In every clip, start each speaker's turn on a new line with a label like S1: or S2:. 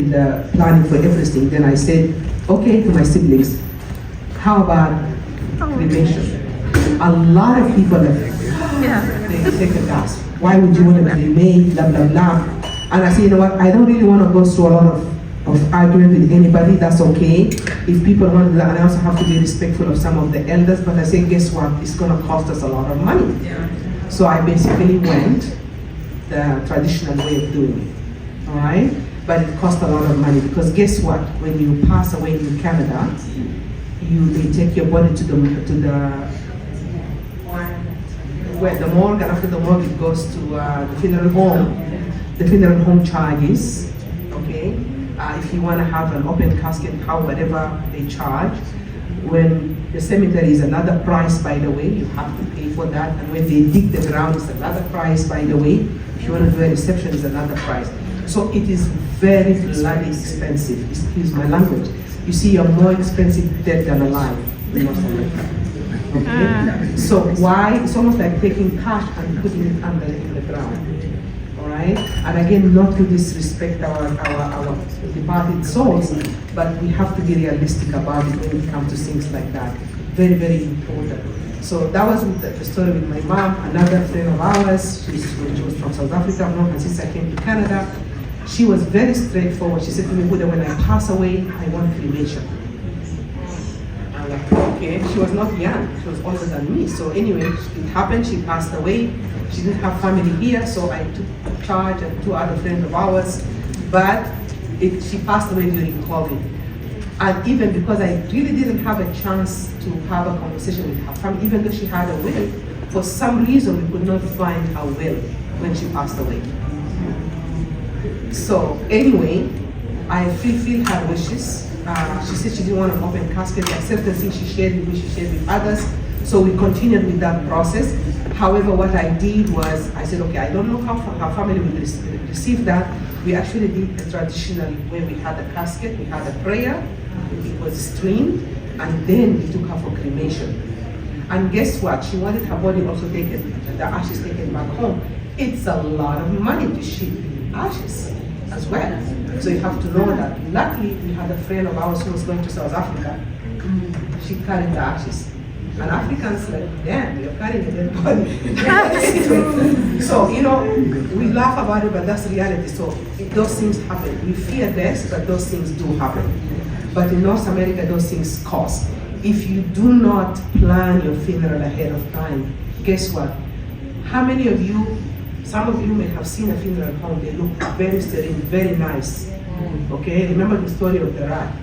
S1: with the planning for everything. Then I said, okay, to my siblings, how about cremation? A lot of people they take a gasp. Why would you want to cremate, blah, blah, blah. And I said, you know what, I don't really want to go through a lot of argument with anybody. That's okay. If people want to do that, and I also have to be respectful of some of the elders, but I say, guess what, it's going to cost us a lot of money. So I basically went the traditional way of doing it, all right? But it cost a lot of money, because guess what, when you pass away in Canada, they take your body to the morgue, and after the morgue it goes to the funeral home. The funeral home charges, okay? If you want to have an open casket, whatever they charge. When the cemetery is another price, by the way, you have to pay for that. And when they dig the ground, it's another price, by the way. If you want to do a reception, it's another price. So it is very bloody expensive, excuse my language. You see, you're more expensive dead than alive in North America. Okay? So why? It's almost like taking cash and putting it under in the ground. Right? And again, not to disrespect our departed souls, but we have to be realistic about it when it comes to things like that. Very, very important. So that was the story with my mom. Another friend of ours, she was from South Africa, and since I came to Canada, she was very straightforward. She said to me, Buddha, when I pass away, I want cremation. I'm like, okay. She was not young, she was older than me. So anyway, it happened, she passed away. She didn't have family here, so I took charge and two other friends of ours, but she passed away during COVID. And even because I really didn't have a chance to have a conversation with her family, even though she had a will, for some reason we could not find her will when she passed away. So anyway, I fulfilled her wishes. She said she didn't want an open casket. There are certain things she shared with me, she shared with others. So we continued with that process. However, what I did was, I said, okay, I don't know how her family will receive that. We actually did a traditional where we had a casket, we had a prayer, it was streamed, and then we took her for cremation. And guess what? She wanted her body also taken, the ashes taken back home. It's a lot of money to ship ashes as well. So you have to know that. Luckily, we had a friend of ours who was going to South Africa. She carried the ashes. And Africans like, damn, you're carrying a dead body. So, you know, we laugh about it, but that's reality. So those things happen. We fear death, but those things do happen. But in North America, those things cost. If you do not plan your funeral ahead of time, guess what? How many of you, some of you may have seen a funeral home, they look very serene, very nice. Okay, remember the story of the rat.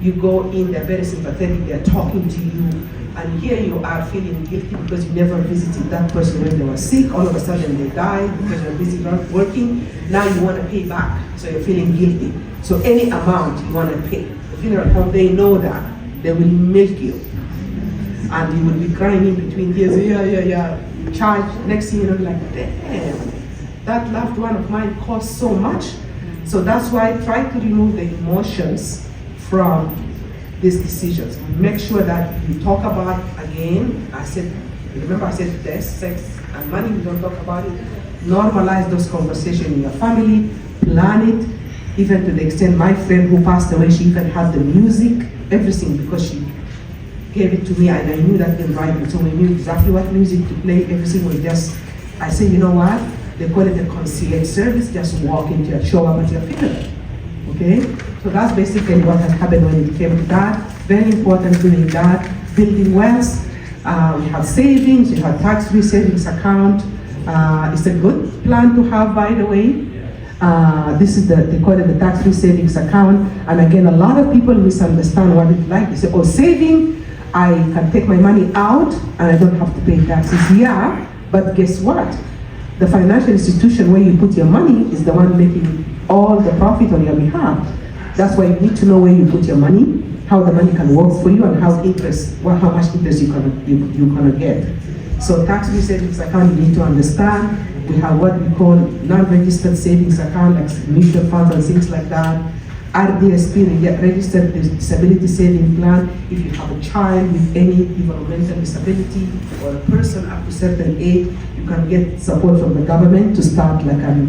S1: You go in, they're very sympathetic, they're talking to you, and here you are feeling guilty because you never visited that person when they were sick. All of a sudden they died because you're busy working. Now you want to pay back, so you're feeling guilty. So any amount you want to pay. The funeral home, they know that. They will milk you. And you will be crying in between tears, yeah. Charge, next thing you know, like, damn, that loved one of mine cost so much. So that's why I try to remove the emotions from these decisions. Make sure that you talk about, again, remember I said death, sex, and money, we don't talk about it. Normalize those conversations in your family, plan it, even to the extent my friend who passed away, she even had the music, everything, because she gave it to me and I knew that in writing. So we knew exactly what music to play, everything was just, I said, you know what? They call it a concierge service, just walk into your, show up at your funeral. Okay? So that's basically what has happened when it came to that. Very important doing that, building wealth. We have savings, we have tax-free savings account. It's a good plan to have, by the way. This is they call it the tax-free savings account. And again, a lot of people misunderstand what it's like. They say, oh, saving, I can take my money out and I don't have to pay taxes. Yeah, but guess what? The financial institution where you put your money is the one making all the profit on your behalf. That's why you need to know where you put your money, how the money can work for you, and how much interest you're gonna get. So tax-free savings account, you need to understand. We have what we call non-registered savings account, like mutual funds and things like that. RDSP, registered disability saving plan. If you have a child with any developmental disability or a person up to a certain age, you can get support from the government to start like a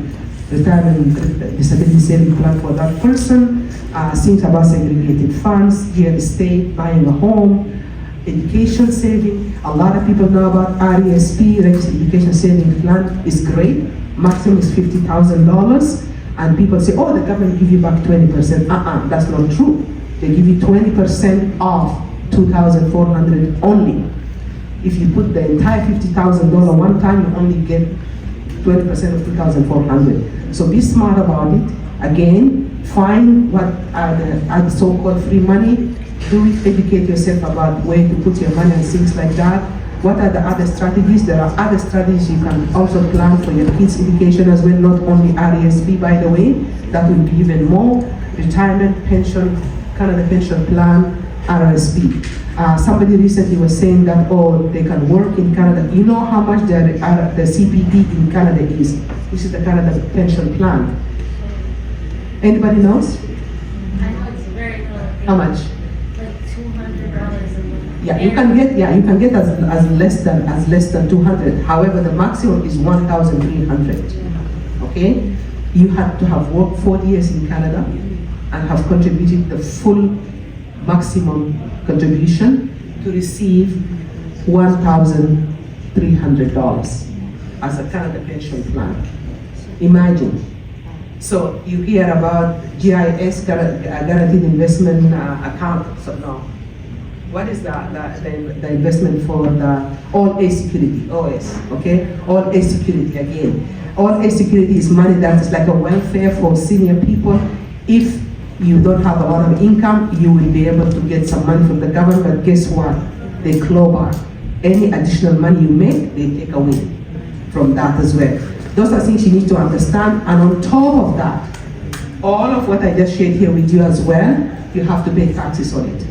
S1: retirement disability saving plan for that person, think about segregated funds, real estate, buying a home, education saving. A lot of people know about RESP, Registered Education Savings Plan, is great. Maximum is $50,000. And people say, oh, the government give you back 20%. That's not true. They give you 20% off $2,400 only. If you put the entire $50,000 one time, you only get 20% of $2,400. So be smart about it. Again, find what are the so-called free money. Do it, educate yourself about where to put your money and things like that. What are the other strategies? There are other strategies you can also plan for your kids' education as well, not only RESP, by the way. That will be even more. Retirement, pension, Canada pension plan, RSP. Somebody recently was saying that, oh, they can work in Canada. You know how much the CPP in Canada is? This is the Canada pension plan. Anybody knows?
S2: I know it's very low.
S1: How much?
S2: Like $200 a month.
S1: Yeah, you can get as less than 200. However, the maximum is 1,300. Okay, you have to have worked 4 years in Canada and have contributed the full maximum contribution to receive $1,300 as a Canada pension plan. Imagine. So you hear about GIS, guaranteed investment account. So no. What is the investment for the all-age security, OS, okay? All-age security again. All-age security is money that is like a welfare for senior people. If you don't have a lot of income, you will be able to get some money from the government, but guess what? They claw back. Any additional money you make, they take away from that as well. Those are things you need to understand, and on top of that, all of what I just shared here with you as well, you have to pay taxes on it.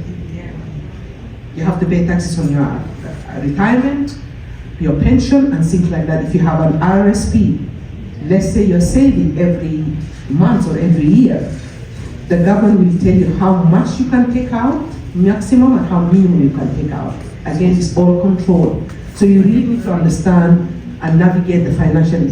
S1: You have to pay taxes on your retirement, your pension, and things like that. If you have an RSP, let's say you're saving every month or every year, the government will tell you how much you can take out, maximum, and how minimum you can take out. Again, it's all controlled. So you really need to understand and navigate the financial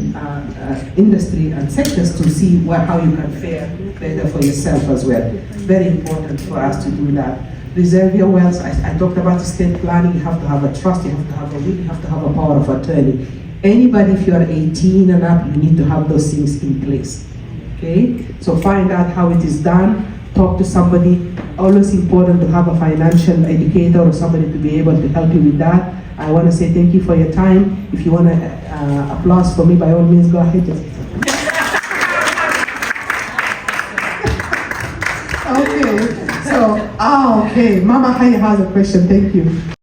S1: industry and sectors to see how you can fare better for yourself as well. Very important for us to do that. Reserve your wealth. I talked about estate planning. You have to have a trust, you have to have a will, you have to have a power of attorney. Anybody, if you are 18 and up, you need to have those things in place. Okay? So find out how it is done. Talk to somebody. Always important to have a financial educator or somebody to be able to help you with that. I want to say thank you for your time. If you want to applause for me, by all means, go ahead. Okay. So, okay. Mama Haya has a question. Thank you.